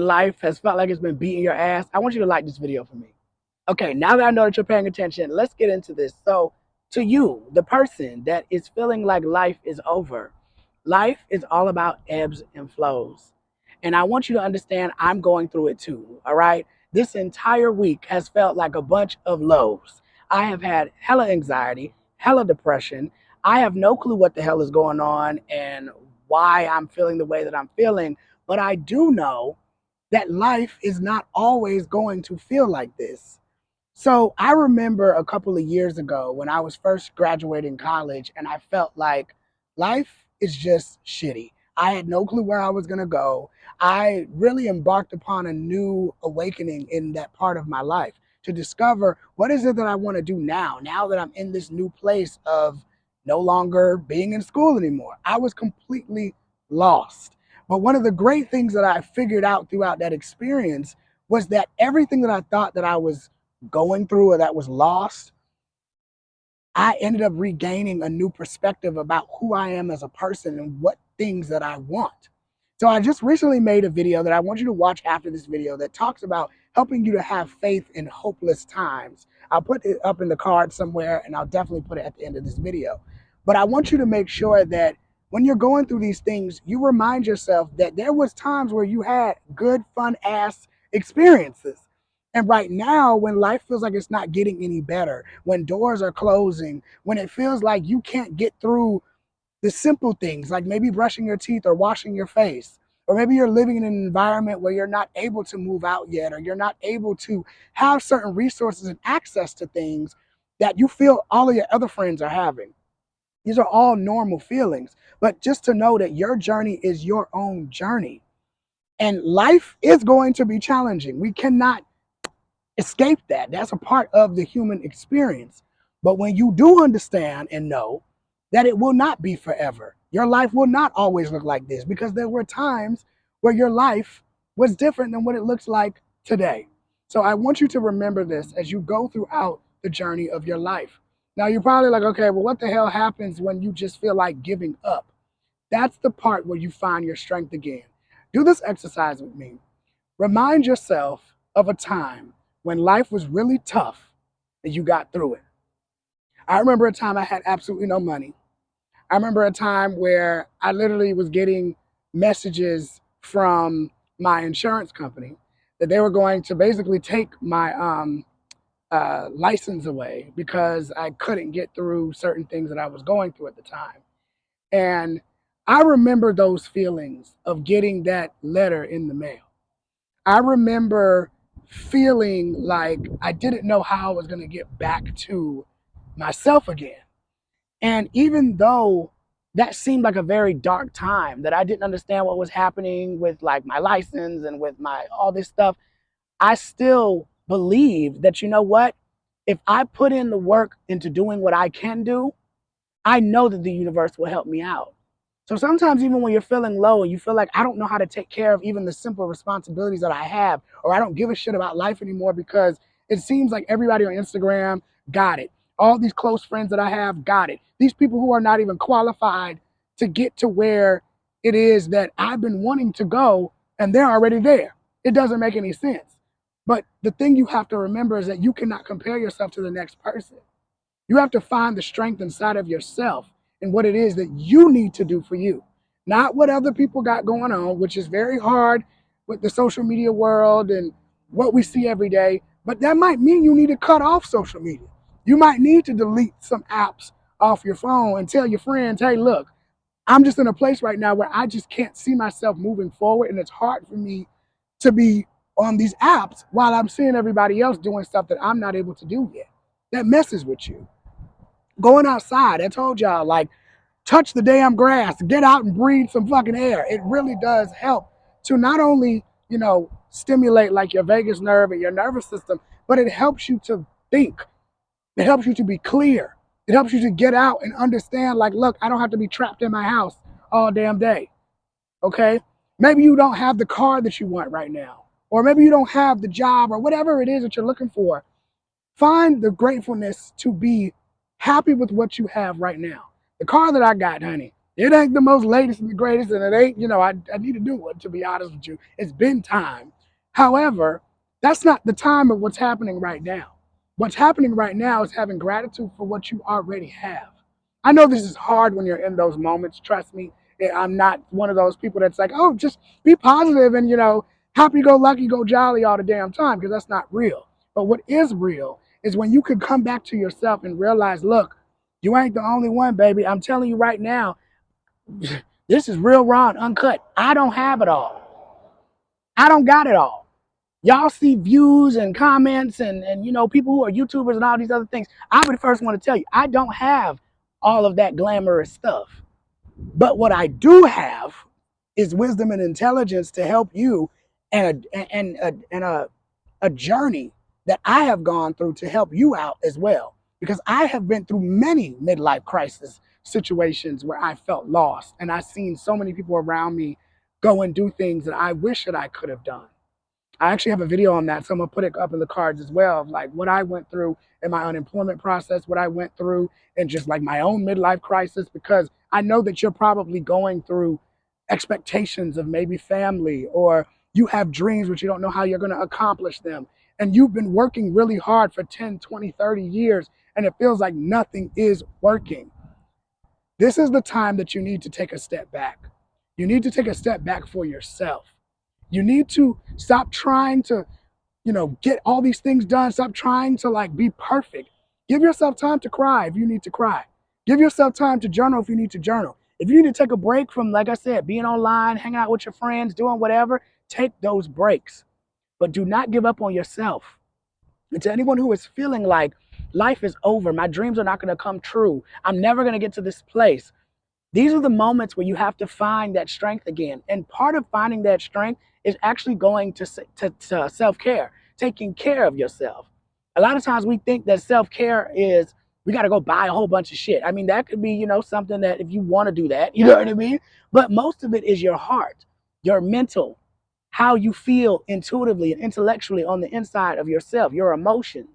life has felt like it's been beating your ass, I want you to like this video for me. Okay, now that I know that you're paying attention, let's get into this. So, to you, the person that is feeling like life is over, life is all about ebbs and flows. And I want you to understand I'm going through it too, all right? This entire week has felt like a bunch of lows. I have had hella anxiety, hella depression. I have no clue what the hell is going on and why I'm feeling the way that I'm feeling, but I do know that life is not always going to feel like this. So I remember a couple of years ago when I was first graduating college and I felt like life is just shitty. I had no clue where I was going to go. I really embarked upon a new awakening in that part of my life to discover what is it that I want to do now that I'm in this new place of no longer being in school anymore. I was completely lost. But one of the great things that I figured out throughout that experience was that everything that I thought that I was going through or that was lost, I ended up regaining a new perspective about who I am as a person and what things that I want. So I just recently made a video that I want you to watch after this video that talks about helping you to have faith in hopeless times. I'll put it up in the card somewhere and I'll definitely put it at the end of this video. But I want you to make sure that when you're going through these things, you remind yourself that there was times where you had good, fun ass experiences. And right now, when life feels like it's not getting any better, when doors are closing, when it feels like you can't get through the simple things, like maybe brushing your teeth or washing your face, or maybe you're living in an environment where you're not able to move out yet, or you're not able to have certain resources and access to things that you feel all of your other friends are having. These are all normal feelings, but just to know that your journey is your own journey. And life is going to be challenging. We cannot escape that. That's a part of the human experience. But when you do understand and know that it will not be forever, your life will not always look like this because there were times where your life was different than what it looks like today. So I want you to remember this as you go throughout the journey of your life. Now you're probably like, okay, well, what the hell happens when you just feel like giving up? That's the part where you find your strength again. Do this exercise with me. Remind yourself of a time when life was really tough and you got through it. I remember a time I had absolutely no money. I remember a time where I literally was getting messages from my insurance company that they were going to basically take my license away because I couldn't get through certain things that I was going through at the time. And I remember those feelings of getting that letter in the mail. I remember feeling like I didn't know how I was going to get back to myself again. And even though that seemed like a very dark time, that I didn't understand what was happening with like my license and with my all this stuff, I still believe that, you know what? If I put in the work into doing what I can do, I know that the universe will help me out. So sometimes even when you're feeling low and you feel like I don't know how to take care of even the simple responsibilities that I have, or I don't give a shit about life anymore because it seems like everybody on Instagram got it. All these close friends that I have got it. These people who are not even qualified to get to where it is that I've been wanting to go and they're already there. It doesn't make any sense. But the thing you have to remember is that you cannot compare yourself to the next person. You have to find the strength inside of yourself and what it is that you need to do for you, not what other people got going on, which is very hard with the social media world and what we see every day. But that might mean you need to cut off social media. You might need to delete some apps off your phone and tell your friends, hey, look, I'm just in a place right now where I just can't see myself moving forward. And it's hard for me to be on these apps while I'm seeing everybody else doing stuff that I'm not able to do yet. That messes with you. Going outside, I told y'all, like, touch the damn grass, get out and breathe some fucking air. It really does help to not only, stimulate like your vagus nerve and your nervous system, but it helps you to think. It helps you to be clear. It helps you to get out and understand, like, look, I don't have to be trapped in my house all damn day. Okay? Maybe you don't have the car that you want right now, or maybe you don't have the job or whatever it is that you're looking for. Find the gratefulness to be happy with what you have right now. The car that I got, honey, It ain't the most latest and the greatest, and it ain't, I need to do it, to be honest with you. It's been time. However, that's not the time of what's happening right now. What's happening right now is having gratitude for what you already have. I know this is hard when you're in those moments. Trust me, I'm not one of those people that's like, oh, just be positive and, happy go lucky, go jolly all the damn time, because that's not real. But what is real is when you can come back to yourself and realize, look, you ain't the only one, baby. I'm telling you right now, this is real raw and uncut. I don't have it all. I don't got it all. Y'all see views and comments and people who are YouTubers and all these other things. I'm the first one to tell you, I don't have all of that glamorous stuff. But what I do have is wisdom and intelligence to help you, and a journey that I have gone through to help you out as well. Because I have been through many midlife crisis situations where I felt lost, and I've seen so many people around me go and do things that I wish that I could have done. I actually have a video on that, so I'm gonna put it up in the cards as well, of like what I went through in my unemployment process, what I went through, and just like my own midlife crisis, because I know that you're probably going through expectations of maybe family, or you have dreams but you don't know how you're gonna accomplish them. And you've been working really hard for 10, 20, 30 years, and it feels like nothing is working. This is the time that you need to take a step back. You need to take a step back for yourself. You need to stop trying to, get all these things done. Stop trying to like be perfect. Give yourself time to cry if you need to cry. Give yourself time to journal if you need to journal. If you need to take a break from, like I said, being online, hanging out with your friends, doing whatever, take those breaks. But do not give up on yourself. And to anyone who is feeling like life is over, my dreams are not going to come true, I'm never going to get to this place, these are the moments where you have to find that strength again. And part of finding that strength is actually going to self care, taking care of yourself. A lot of times we think that self care is we got to go buy a whole bunch of shit. I mean, that could be, something that if you want to do that, you know what I mean? But most of it is your heart, your mental, how you feel intuitively and intellectually on the inside of yourself, your emotions.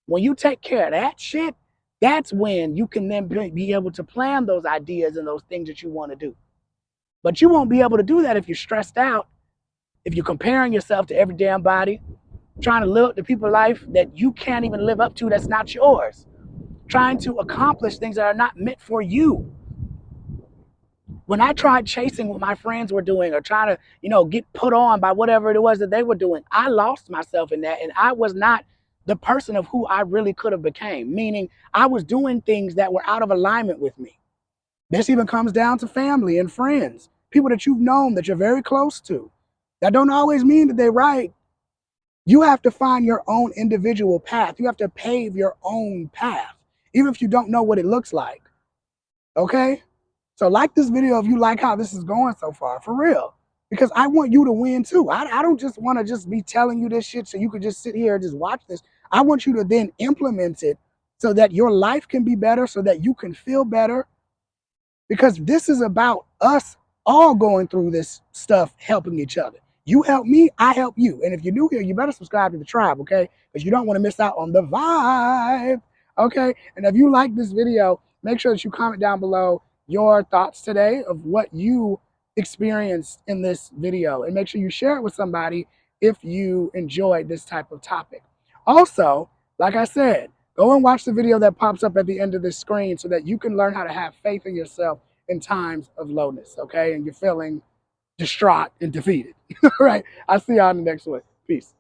When you take care of that shit, that's when you can then be able to plan those ideas and those things that you want to do. But you won't be able to do that if you're stressed out, if you're comparing yourself to every damn body, trying to live up to people's life that you can't even live up to, that's not yours, trying to accomplish things that are not meant for you. When I tried chasing what my friends were doing, or trying to, get put on by whatever it was that they were doing, I lost myself in that, and I was not the person of who I really could have became. Meaning, I was doing things that were out of alignment with me. This even comes down to family and friends, people that you've known that you're very close to. That don't always mean that they're right. You have to find your own individual path. You have to pave your own path, even if you don't know what it looks like. Okay? So like this video if you like how this is going so far, for real. Because I want you to win too. I don't just want to just be telling you this shit so you could just sit here and just watch this. I want you to then implement it so that your life can be better, so that you can feel better. Because this is about us all going through this stuff, helping each other. You help me, I help you. And if you're new here, you better subscribe to the tribe, okay? Because you don't want to miss out on the vibe, okay? And if you like this video, make sure that you comment down below your thoughts today of what you experienced in this video. And make sure you share it with somebody if you enjoyed this type of topic. Also, like I said, go and watch the video that pops up at the end of this screen so that you can learn how to have faith in yourself in times of lowness, okay? And you're feeling distraught and defeated. All right. I'll see y'all in the next one. Peace.